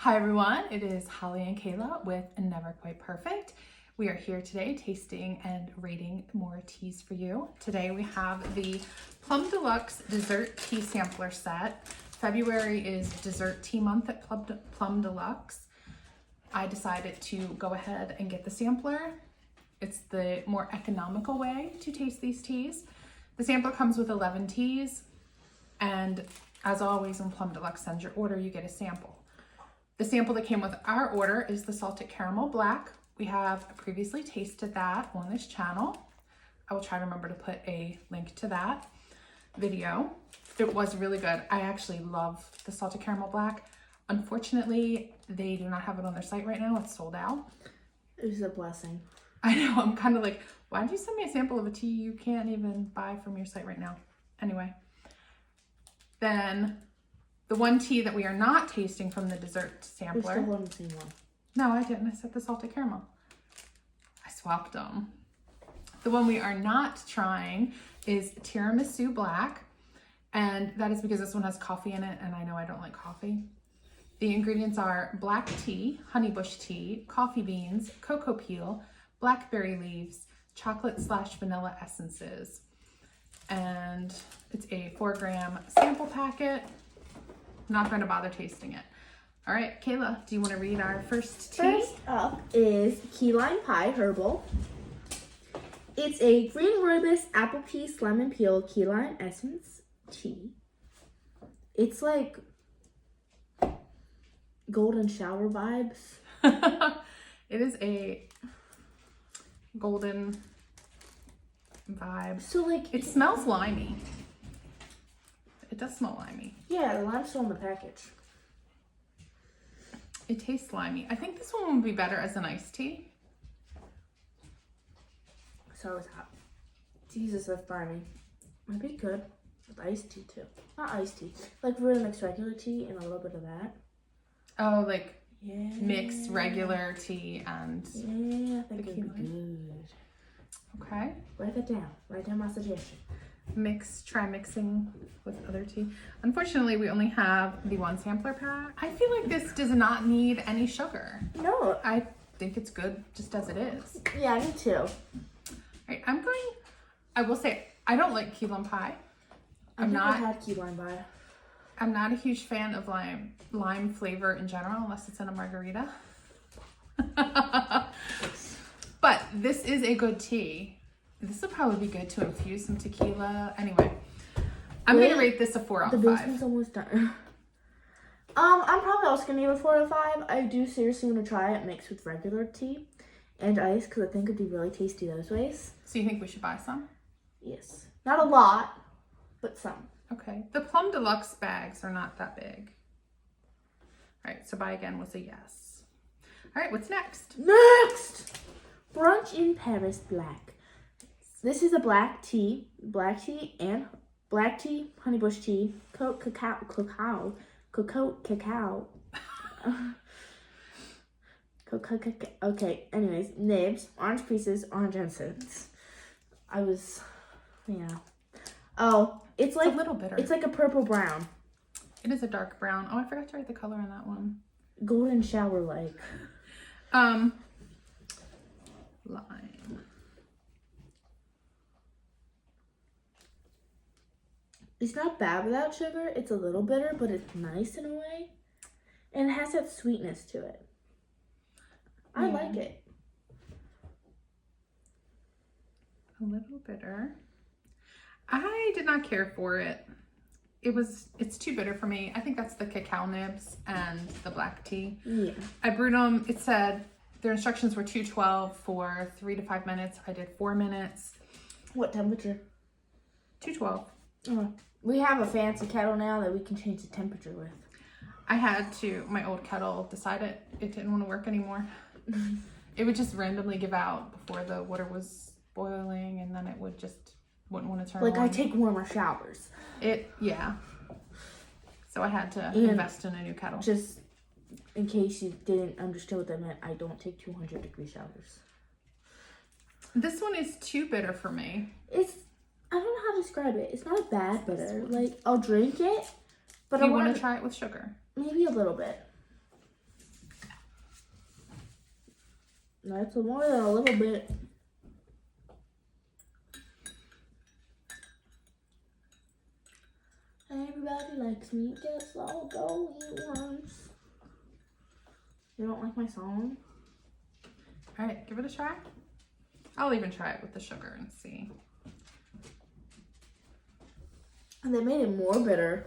Hi everyone, it is Holly and Kayla with Never Quite Perfect. We are here today tasting and rating more teas for you. Today we have the Plum Deluxe Dessert Tea Sampler Set. February is dessert tea month at Plum Deluxe. I decided to go ahead and get the sampler. It's the more economical way to taste these teas. The sampler comes with 11 teas, and as always when Plum Deluxe sends your order, you get a sample. The sample that came with our order is the Salted Caramel Black. We have previously tasted that on this channel. I will try to remember to put a link to that video. It was really good. I actually love the Salted Caramel Black. Unfortunately, they do not have it on their site right now. It's sold out. It was a blessing. I know, I'm kind of like, why did you send me a sample of a tea you can't even buy from your site right now? Anyway, then the one tea that we are not tasting from the dessert sampler. We still haven't seen one. No, I didn't. I said the salted caramel. I swapped them. The one we are not trying is Tiramisu Black, and that is because this one has coffee in it, and I know I don't like coffee. The ingredients are black tea, honeybush tea, coffee beans, cocoa peel, blackberry leaves, chocolate/vanilla essences, and it's a 4-gram sample packet. Not going to bother tasting it. All right, Kayla, do you want to read our first tea? First up is Lime Pie Herbal. It's a green rooibos, apple peas, lemon peel, key lime essence tea. It's like golden shower vibes. It is a golden vibe. So like it smells limey. It does smell limey. Yeah, the lime's still in the package. It tastes limey. I think this one would be better as an iced tea. So is hot. Jesus, that's slimy. Might be good with iced tea too. Not iced tea. Like we're gonna mix regular tea and a little bit of that. Oh, like yeah. Mix regular tea and yeah, I think it'd be good. Okay. Write that down. Write down my suggestion. Try mixing with other tea. Unfortunately, we only have the one sampler pack. I feel like this does not need any sugar. No. I think it's good just as it is. Yeah, me too. All right, I will say, I don't like key lime pie. I've had key lime pie. I'm not a huge fan of lime flavor in general, unless it's in a margarita. But this is a good tea. This would probably be good to infuse some tequila. Anyway, I'm going to rate this a 4 out of 5. The basement's almost done. I'm probably also going to give it a 4 out of 5. I do seriously want to try it mixed with regular tea and ice because I think it'd be really tasty those ways. So you think we should buy some? Yes. Not a lot, but some. Okay. The Plum Deluxe bags are not that big. All right, so buy again was a yes. All right, what's next? Next! Brunch in Paris Black. This is a black tea, honeybush tea, cacao. Okay, anyways, nibs, orange pieces, orange essence. Oh, it's like a little bitter. It's like a purple brown. It is a dark brown. Oh, I forgot to write the color on that one. Golden shower like. Lime. It's not bad without sugar. It's a little bitter, but it's nice in a way. And it has that sweetness to it. I like it. A little bitter. I did not care for it. It's too bitter for me. I think that's the cacao nibs and the black tea. Yeah. I brewed them. It said their instructions were 212 for 3 to 5 minutes. I did 4 minutes. What temperature? 212. Oh. We have a fancy kettle now that we can change the temperature with. I had to, my old kettle decided it didn't want to work anymore. It would just randomly give out before the water was boiling, and then it would just wouldn't want to turn on. Like I take warmer showers. Yeah. So I had to invest in a new kettle. Just in case you didn't understand what that meant, I don't take 200-degree showers. This one is too bitter for me. I don't know how to describe it. It's not bad bitter. Like, I'll drink it, but you want to try it with sugar? Maybe a little bit. That's more than a little bit. Everybody likes me, guess I'll go eat once. You don't like my song? All right, give it a try. I'll even try it with the sugar and see. And they made it more bitter.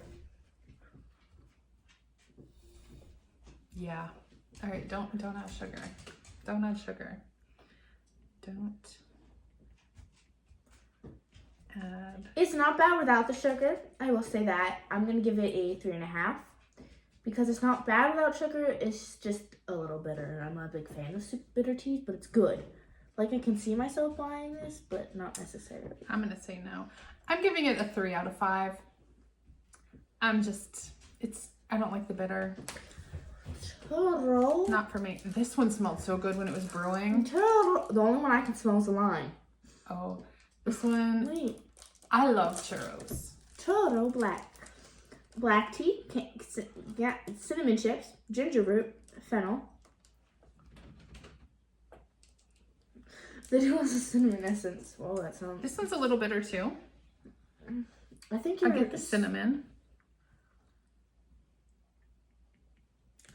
Yeah. All right, don't add sugar. Don't add sugar. Don't add. It's not bad without the sugar. I will say that. I'm gonna give it a 3.5 because it's not bad without sugar. It's just a little bitter. I'm not a big fan of super bitter teas, but it's good. Like I can see myself buying this, but not necessarily. I'm gonna say no. I'm giving it a 3 out of 5. I don't like the bitter. Churro. Not for me. This one smelled so good when it was brewing. Churro. The only one I can smell is the lime. Oh, this one. Wait. I love churros. Churro Black Tea. Cinnamon chips. Ginger root. Fennel. This one's a cinnamon essence. Oh, that sounds. This one's a little bitter too. I think I you're. get the cinnamon.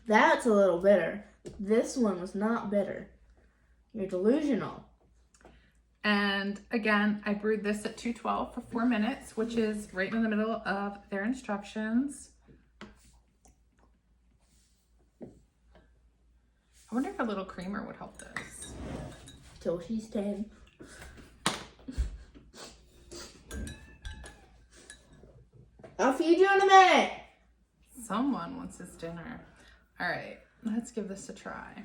That's a little bitter. This one was not bitter. You're delusional. And again, I brewed this at 212 for 4 minutes, which is right in the middle of their instructions. I wonder if a little creamer would help this. Till she's 10. I'll feed you in a minute. Someone wants his dinner. All right, let's give this a try.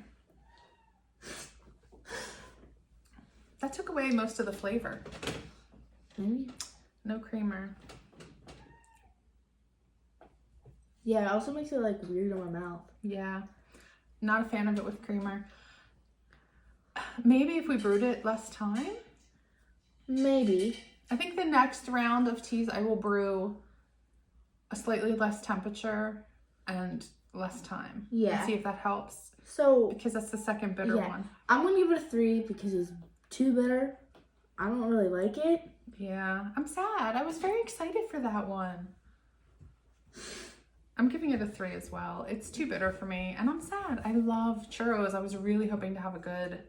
That took away most of the flavor. Maybe. No creamer. Yeah, it also makes it like weird in my mouth. Yeah, not a fan of it with creamer. Maybe if we brewed it less time. Maybe. I think the next round of teas I will brew a slightly less temperature and less time. Yeah. And see if that helps. So Because that's the second bitter one. I'm gonna give it a 3 because it's too bitter. I don't really like it. Yeah, I'm sad. I was very excited for that one. I'm giving it a 3 as well. It's too bitter for me, and I'm sad. I love churros. I was really hoping to have a good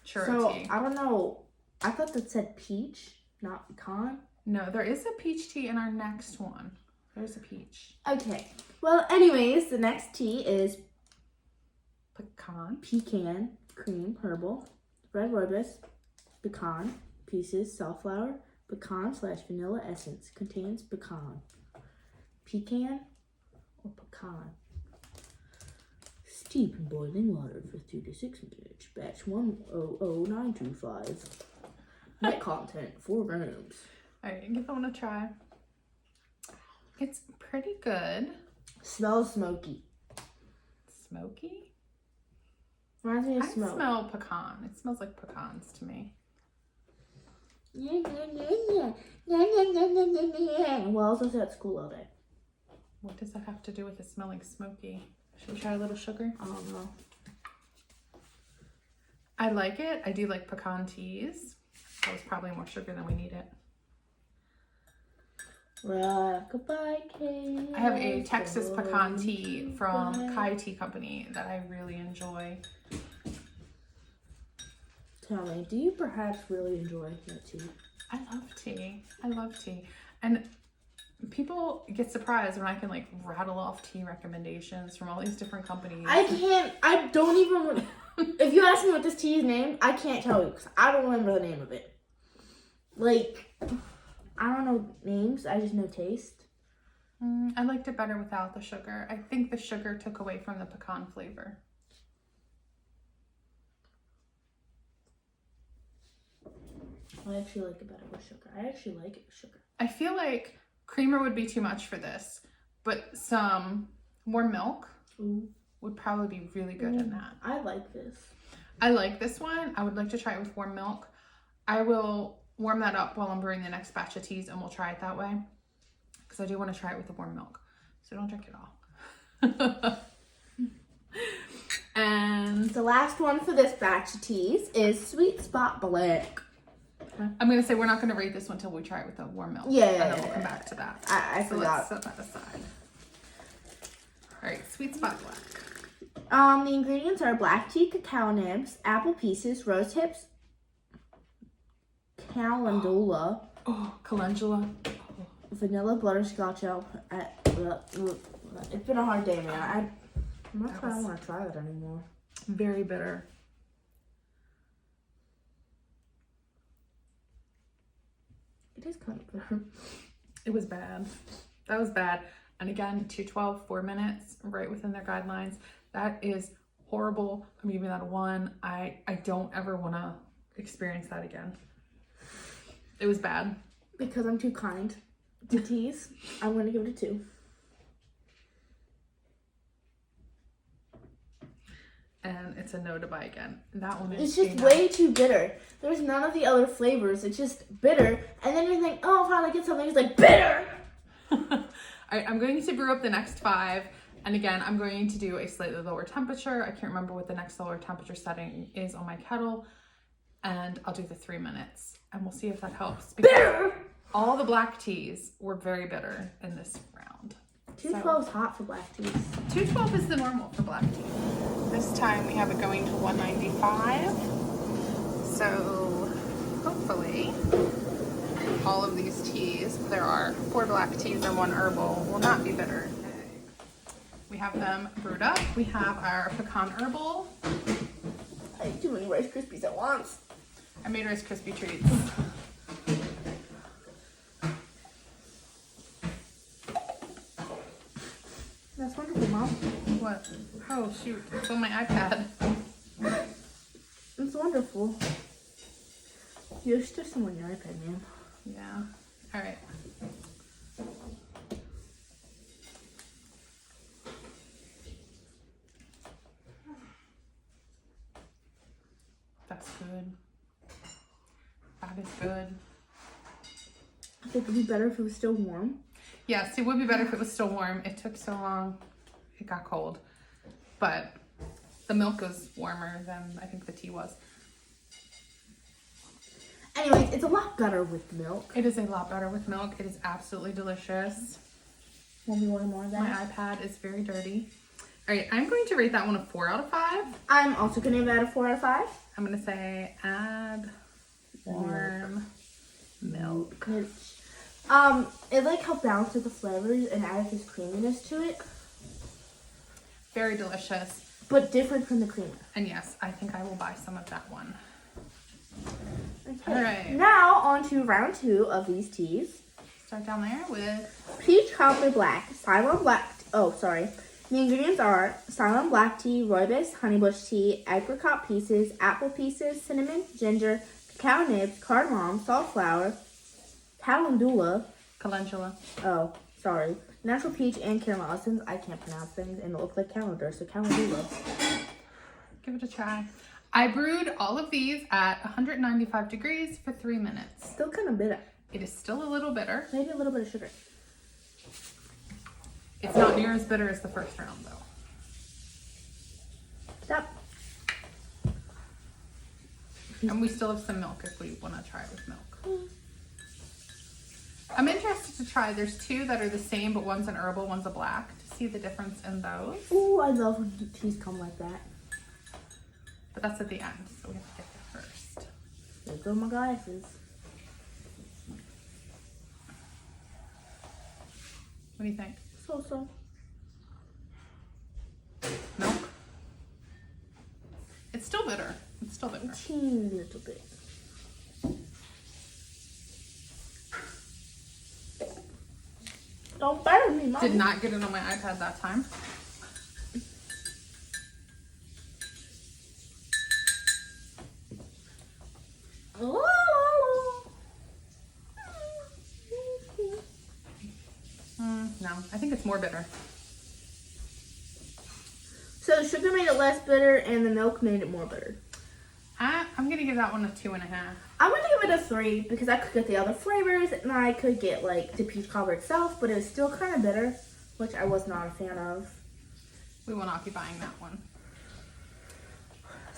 churro tea. I don't know. I thought that said peach, not pecan. No, there is a peach tea in our next one. There's a peach. Okay. Well, anyways, the next tea is Pecan. Pecan, Creme Herbal, Red Rooibos, Pecan, Pieces, Safflower, Pecan/vanilla essence. Contains pecan. Pecan or pecan. Steep in boiling water for 3 to 6 minutes. Batch 100925. Net content 4 grams. All right, give that one a try. It's pretty good. Smells smoky. Smoky? Reminds me of I smoke. smell pecan. It smells like pecans to me. Well, I was also at school all day. What does that have to do with it smelling smoky? Should we try a little sugar? I don't know. I like it. I do like pecan teas. That was probably more sugar than we needed. Rock-a-bye cake. I have a Texas pecan tea from Kai Tea Company that I really enjoy. Tell me, do you perhaps really enjoy that tea? I love tea. I love tea. And people get surprised when I can like rattle off tea recommendations from all these different companies. I don't even, if you ask me what this tea is named, I can't tell you because I don't remember the name of it. Like, I don't know names, I just know taste. I liked it better without the sugar. I think the sugar took away from the pecan flavor. I actually like it better with sugar. I actually like it with sugar. I feel like creamer would be too much for this, but some warm milk would probably be really good in that. I like this. I like this one. I would like to try it with warm milk. I will warm that up while I'm brewing the next batch of teas and we'll try it that way. Because I do want to try it with the warm milk. So don't drink it all. And the last one for this batch of teas is Sweet Spot Black. I'm going to say we're not going to rate this one until we try it with the warm milk. Yeah. And then we'll come back to that. I so forgot. let's set that aside. All right, Sweet Spot Black. The ingredients are black tea, cacao nibs, apple pieces, rose hips, calendula, Calendula. vanilla butterscotch. It's been a hard day, man. I'm not sure I want to try that anymore. Very bitter. It is kind of bitter. It was bad. That was bad. And again, 212, 4 minutes, right within their guidelines. That is horrible. I'm giving that a 1. I don't ever want to experience that again. It was bad. Because I'm too kind to teas, I'm going to give it a 2. And it's a no to buy again. That one is It's just way too bitter. There's none of the other flavors. It's just bitter. And then you think, oh, I'll finally get something. It's like, bitter! All right, I'm going to brew up the next 5. And again, I'm going to do a slightly lower temperature. I can't remember what the next lower temperature setting is on my kettle. And I'll do the 3 minutes. And we'll see if that helps. Bitter! All the black teas were very bitter in this round. 212 is hot for black teas. 212 is the normal for black tea. This time we have it going to 195. So hopefully all of these teas, there are 4 black teas and 1 herbal, will not be bitter. We have them brewed up. We have our Pecan herbal. I ate too many Rice Krispies at once. I made Rice Krispie treats. That's wonderful, Mom. What? Oh shoot, it's on my iPad. It's wonderful. You're still on your iPad, man. Yeah. All right. That's good. That is good. I think it would be better if it was still warm. Yes, it would be better if it was still warm. It took so long. It got cold. But the milk was warmer than I think the tea was. Anyways, it's a lot better with milk. It is a lot better with milk. It is absolutely delicious. Want me to order more of that? My iPad is very dirty. All right, I'm going to rate that one a 4 out of 5. I'm also going to give that a 4 out of 5. I'm going to say add warm milk. It like helped balance with the flavors and added this creaminess to it. Very delicious. But different from the creamer. And yes, I think I will buy some of that one. Okay. All right. Now on to round 2 of these teas. Start down there with Peach Cobbler Black, Ceylon Black. The ingredients are Ceylon Black Tea, rooibos, honeybush tea, apricot pieces, apple pieces, cinnamon, ginger, cacao nibs, cardamom, salt flour, calendula. Oh, sorry. Natural peach and caramel essence. I can't pronounce things and it looks like calendar, so calendula. Give it a try. I brewed all of these at 195 degrees for 3 minutes. Still kind of bitter. It is still a little bitter. Maybe a little bit of sugar. It's not near as bitter as the first round though. Stop. And we still have some milk if we want to try it with milk. I'm interested to try. There's 2 that are the same, but one's an herbal, one's a black, to see the difference in those. Ooh, I love when teas come like that. But that's at the end, so we have to get there first. There go my glasses. What do you think? So. Milk? It's still bitter. It's still bitter. A teeny little bit. Don't burn me, Mom. Did not get it on my iPad that time. No, I think it's more bitter. So the sugar made it less bitter and the milk made it more bitter. I'm gonna give that one a 2.5. I'm gonna give it a 3 because I could get the other flavors and I could get like the peach cobbler itself, but it was still kind of bitter, which I was not a fan of. We will not be buying that one.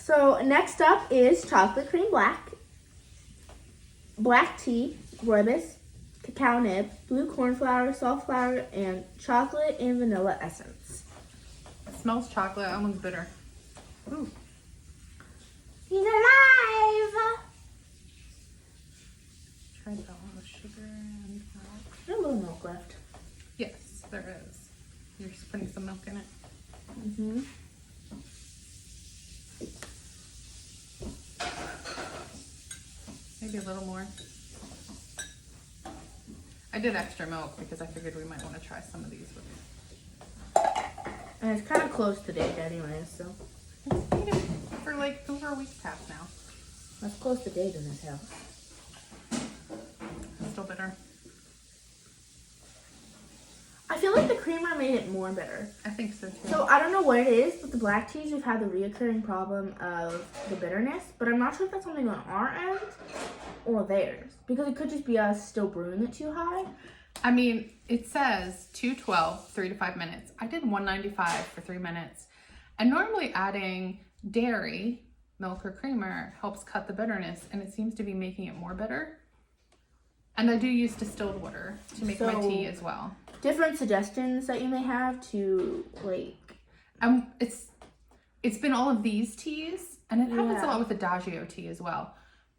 So next up is chocolate cream black tea, rooibos, cacao nib, blue corn flour, salt flour, and chocolate and vanilla essence. It smells chocolate, almost bitter. Ooh. He's alive! Try that one with sugar and milk. There's a little milk left. Yes, there is. You're just putting some milk in it. Mm-hmm. Maybe a little more. I did extra milk because I figured we might want to try some of these with it. And it's kind of close to date anyway, so. It's been for like over a week past now. That's close to date in this house. It's still bitter. I feel like the creamer made it more bitter. I think so too. So I don't know what it is, but the black teas, we've had the reoccurring problem of the bitterness, but I'm not sure if that's something on our end or theirs, because it could just be us still brewing it too high. I mean, it says 212, 3 to 5 minutes. I did 195 for 3 minutes. And normally adding dairy, milk or creamer helps cut the bitterness, and it seems to be making it more bitter. And I do use distilled water to make my tea as well. Different suggestions that you may have to like. It's been all of these teas, and it happens a lot with the Adagio tea as well.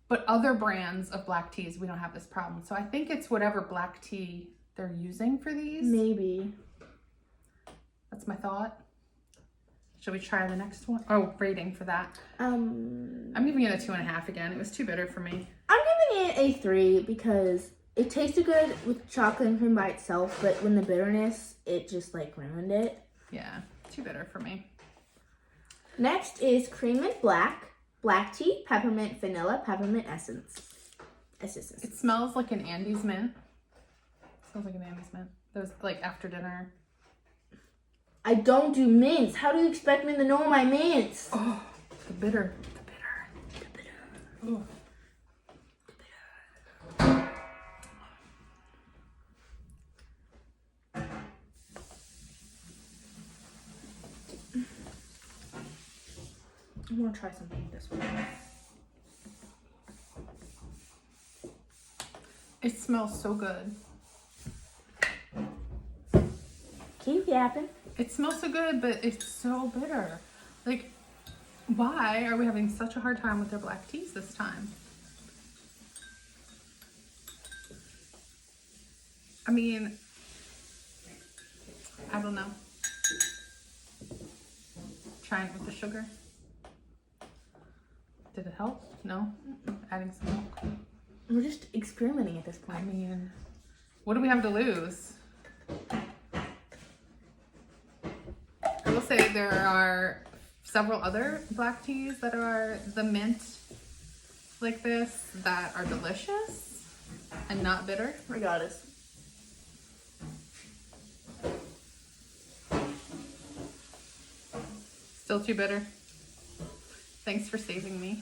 But other brands of black teas, we don't have this problem. So I think it's whatever black tea they're using for these. Maybe. That's my thought. Should we try the next one? Oh, rating for that. I'm giving it a 2.5 again. It was too bitter for me. I'm giving it a 3 because it tasted good with chocolate and cream by itself, but when the bitterness, it just like ruined it. Yeah, too bitter for me. Next is Creme and black tea, peppermint, vanilla, peppermint essence. It smells like an Andes mint. It smells like an Andes mint. Those like after dinner. I don't do mints. How do you expect me to know my mints? Oh, the bitter. Ooh. I want to try something with this one. It smells so good. Keep yapping. It smells so good, but it's so bitter. Like, why are we having such a hard time with their black teas this time? I mean, I don't know. Trying it with the sugar. Did it help? No? Adding some milk. We're just experimenting at this point. I mean, what do we have to lose? I will say there are several other black teas that are the mint like this that are delicious and not bitter. I got us. Still too bitter. Thanks for saving me.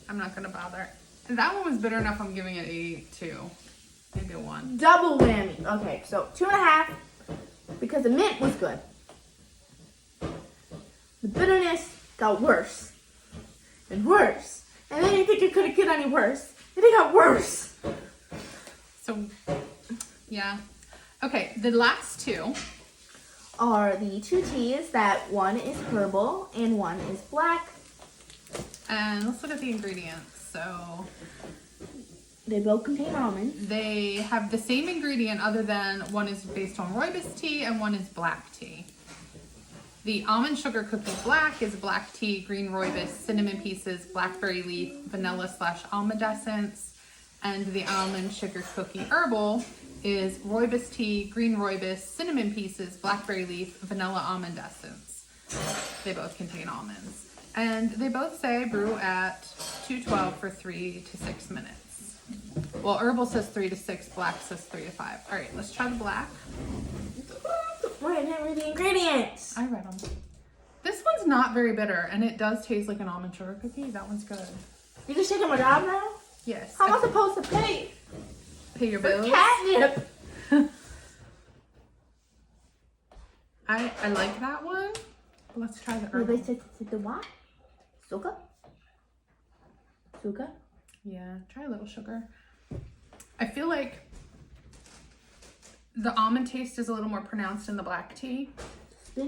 I'm not gonna bother. That one was bitter enough. I'm giving it a 2, maybe a 1. Double whammy. Okay, so 2.5 because the mint was good. The bitterness got worse and worse. And I didn't think it could get any worse. And it got worse. So, yeah. Okay, the last two are the 2 teas that one is herbal and one is black. And let's look at the ingredients. So they both contain almonds. They have the same ingredient other than one is based on rooibos tea and one is black tea. The almond sugar cookie black is black tea, green rooibos, cinnamon pieces, blackberry leaf, vanilla/almond essence. And the almond sugar cookie herbal is rooibos tea, green rooibos, cinnamon pieces, blackberry leaf, vanilla almond essence. They both contain almonds. And they both say brew at 212 for 3 to 6 minutes. Well, herbal says 3 to 6, black says 3 to 5. All right, let's try the black. Wait, I didn't read the ingredients. I read them. This one's not very bitter, and it does taste like an almond sugar cookie. That one's good. You're just taking my job now? Yes. How am I supposed to pay? Pay your bills? Catnip. I like that one. Let's try the Well, herbal. they said the what? Suka? Suka? Yeah, try a little sugar. I feel like the almond taste is a little more pronounced in the black tea.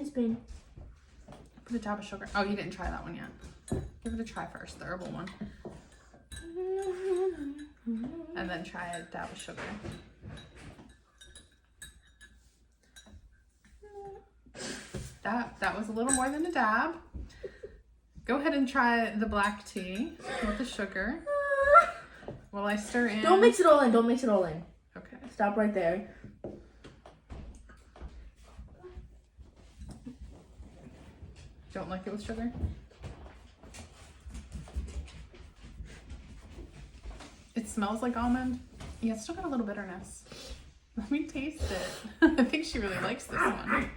Spin. Put a dab of sugar. Oh, you didn't try that one yet. Give it a try first, the herbal one. And then try a dab of sugar. That was a little more than a dab. Go ahead and try the black tea with the sugar. While I stir in. Don't mix it all in. Okay. Stop right there. Don't like it with sugar? It smells like almond. Yeah, it's still got a little bitterness. Let me taste it. I think she really likes this one.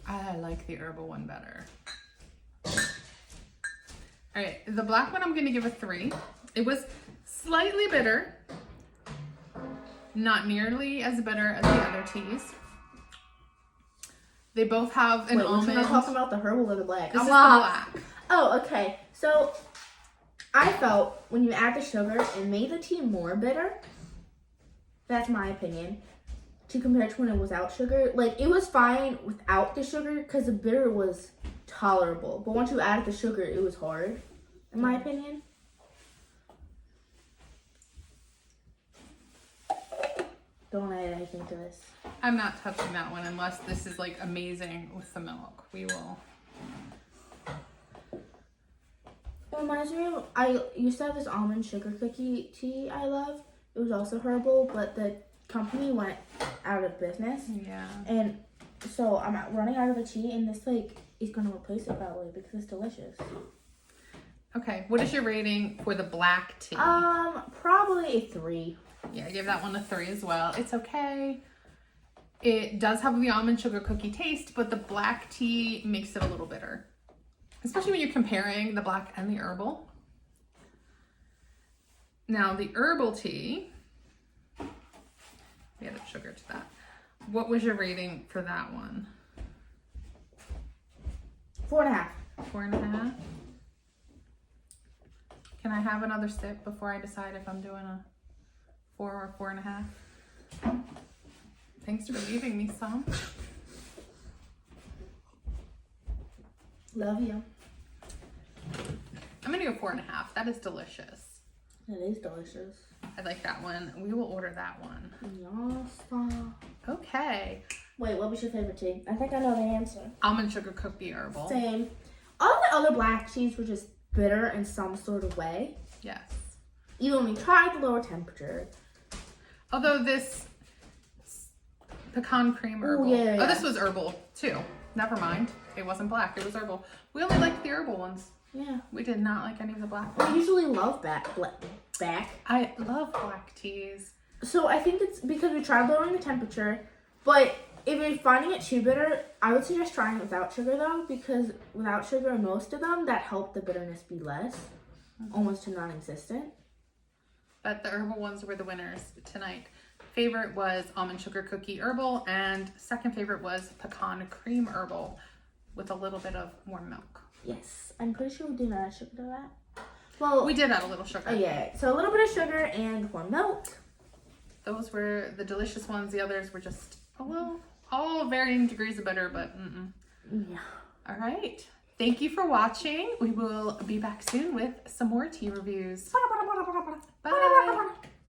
I like the herbal one better. All right, the black one I'm gonna give a 3. It was slightly bitter. Not nearly as bitter as the other teas. They both have an almond. We're not talking about the herbal or the black. This is the black. Oh, okay. So I felt when you add the sugar, it made the tea more bitter. That's my opinion. To compare to when it was without sugar. Like, it was fine without the sugar because the bitter was tolerable. But once you added the sugar, it was hard, in my opinion. Don't add anything to this. I'm not touching that one unless this is like amazing with the milk. We will. It reminds me of, I used to have this almond sugar cookie tea I love. It was also herbal, but the company went out of business. Yeah. And so I'm running out of the tea, and this like is gonna replace it probably because it's delicious. Okay, what is your rating for the black tea? Probably a 3. Yeah, I gave that one a 3 as well. It's okay. It does have the almond sugar cookie taste, but the black tea makes it a little bitter. Especially when you're comparing the black and the herbal. Now, the herbal tea, we added sugar to that. What was your rating for that one? 4.5. 4.5? Can I have another sip before I decide if I'm doing a 4 or 4.5? Thanks for leaving me some. Love you. I'm gonna go 4.5. That is delicious. It is delicious. I like that one. We will order that one. Yes. Okay. Wait, what was your favorite tea? I think I know the answer. Almond sugar cookie herbal. Same. All the other black teas were just bitter in some sort of way. Yes. Even when we tried the lower temperature. Although this pecan cream herbal. Yeah. Oh, this was herbal too. Never mind. It wasn't black. It was herbal. We only liked the herbal ones. Yeah. We did not like any of the black We ones. usually love back. I love black teas. So I think it's because we tried lowering the temperature, but if you're finding it too bitter, I would suggest trying it without sugar though, because without sugar, most of them, that helped the bitterness be less, almost to non-existent. But the herbal ones were the winners tonight. Favorite was almond sugar cookie herbal, and second favorite was pecan cream herbal with a little bit of more milk. Yes, I'm pretty sure we didn't add sugar to that. Well, We did add a little sugar. oh yeah, so a little bit of sugar and more milk. Those were the delicious ones. The others were just a little, all varying degrees of bitter, but Yeah. All right. Thank you for watching. We will be back soon with some more tea reviews. Bye.